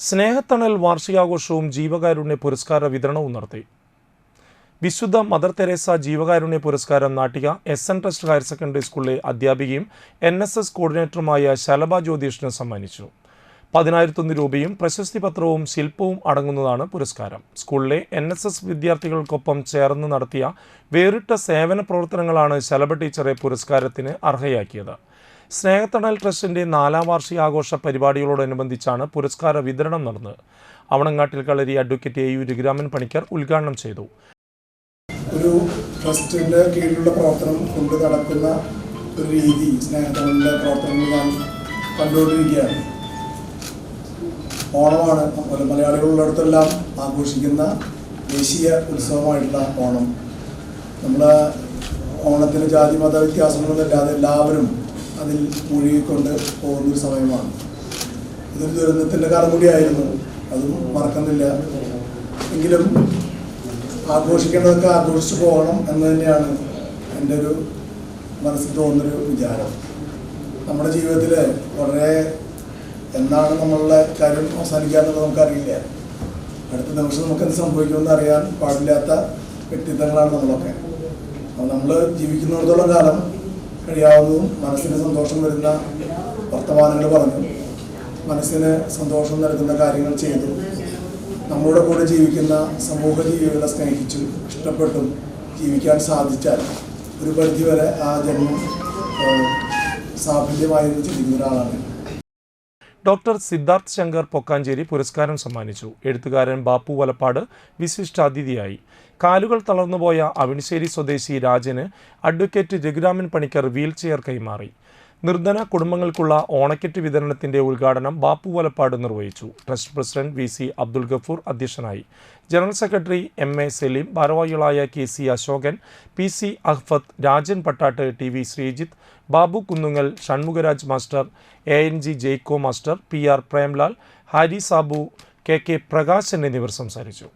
സ്നേഹത്തണൽ വാർഷികാഘോഷവും ജീവകാരുണ്യ പുരസ്കാര വിതരണവും നടത്തി. വിശുദ്ധ മദർ തെരേസ ജീവകാരുണ്യ പുരസ്കാരം നാട്ടിക എസ്.എൻ. ട്രസ്റ്റ് ഹയർ സെക്കൻഡറി സ്കൂളിലെ അധ്യാപികയും NSS കോർഡിനേറ്ററുമായ ശലഭ ജ്യോതിഷിന് സമ്മാനിച്ചു. 10,001 രൂപയും പ്രശസ്തി പത്രവും ശില്പവും അടങ്ങുന്നതാണ് പുരസ്കാരം. സ്കൂളിലെ NSS വിദ്യാർത്ഥികൾക്കൊപ്പം ചേർന്ന് നടത്തിയ വേറിട്ട സേവന പ്രവർത്തനങ്ങളാണ് ശലഭ ടീച്ചറെ പുരസ്കാരത്തിന് അർഹയാക്കിയത്. സ്നേഹത്തണൽ ട്രസ്റ്റിൻ്റെ 4ാം വാർഷികാഘോഷ പരിപാടികളോടനുബന്ധിച്ചാണ് പുരസ്കാര വിതരണം നടന്നത്. അവണങ്ങാട്ടിൽ കളരി അഡ്വക്കേറ്റ് AU രഘുരാമൻ പണിക്കർ ഉദ്ഘാടനം ചെയ്തു. ഒരു ട്രസ്റ്റിൻ്റെ കീഴിലുള്ള പ്രവർത്തനം കൊണ്ട് നടക്കുന്ന ഒരു രീതി സ്നേഹത്തണലിൻ്റെ പ്രവർത്തനങ്ങൾ ഞാൻ കണ്ടുകൊണ്ടിരിക്കുകയാണ്. ഓണമാണ് മലയാളികളുള്ളിടത്തെല്ലാം ആഘോഷിക്കുന്ന ദേശീയ ഉത്സവമായിട്ടുള്ള ഓണം. നമ്മൾ ഓണത്തിന് ജാതി മത വ്യത്യാസങ്ങളൊന്നുമില്ലാതെ എല്ലാവരും അതിൽ മുഴുകിക്കൊണ്ട് പോകുന്നൊരു സമയമാണ്. ഇതൊരു ദുരന്തത്തിൻ്റെ കാലം കൂടിയായിരുന്നു, അതും മറക്കുന്നില്ല. എങ്കിലും ആഘോഷിക്കേണ്ടതൊക്കെ ആഘോഷിച്ചു പോകണം എന്ന് തന്നെയാണ് എൻ്റെ ഒരു മനസ്സിൽ തോന്നുന്നൊരു വിചാരം. നമ്മുടെ ജീവിതത്തിൽ വളരെ എന്നാണ് നമ്മളുടെ കാര്യം അവസാനിക്കാമെന്നുള്ളത് നമുക്കറിയില്ല. അടുത്ത നിമിഷം നമുക്കെന്ത് സംഭവിക്കുമെന്ന് അറിയാൻ പാടില്ലാത്ത വ്യക്തിത്വങ്ങളാണ് നമ്മളൊക്കെ. അപ്പോൾ നമ്മൾ ജീവിക്കുന്നിടത്തോളം കാലം കഴിയാവുന്നതും മനസ്സിന് സന്തോഷം വരുന്ന വർത്തമാനങ്ങൾ പറഞ്ഞു, മനസ്സിന് സന്തോഷം നൽകുന്ന കാര്യങ്ങൾ ചെയ്തു, നമ്മളുടെ കൂടെ ജീവിക്കുന്ന സമൂഹ ജീവികളെ സ്നേഹിച്ചും ഇഷ്ടപ്പെട്ടും ജീവിക്കാൻ സാധിച്ചാൽ ഒരു പരിധിവരെ ആ ജന്മം സാഫല്യമായി ചിന്തിക്കുന്ന ഒരാളാണ്. ഡോക്ടർ സിദ്ധാർത്ഥ് ശങ്കർ പൊക്കാഞ്ചേരി പുരസ്കാരം സമ്മാനിച്ചു. എഴുത്തുകാരൻ ബാപ്പു വലപ്പാട് വിശിഷ്ടാതിഥിയായി. കാലുകൾ തളർന്നുപോയ അവിണിശ്ശേരി സ്വദേശി രാജന് advocate Raghuraman Panicker wheel chair കൈമാറി. നിർധന കുടുംബങ്ങൾക്കുള്ള ഓണക്കിറ്റ് വിതരണത്തിന്റെ ഉദ്ഘാടനം ബാപ്പു വലപ്പാട് നിർവഹിച്ചു. Trust president VC Abdul Gafoor അധ്യക്ഷനായി. ജനറൽ സെക്രട്ടറി MA സലീം, ഭാരവാഹികളായ KC Ashokan, PC Ahfath, Rajan Pattat, TV Sreejith, Babu Kunnungal, Shanmugharaj master, ANG Jaiko master, PR Premlal, Harry Sabu, KK Prakashan എന്നിവർ സംസാരിച്ചു.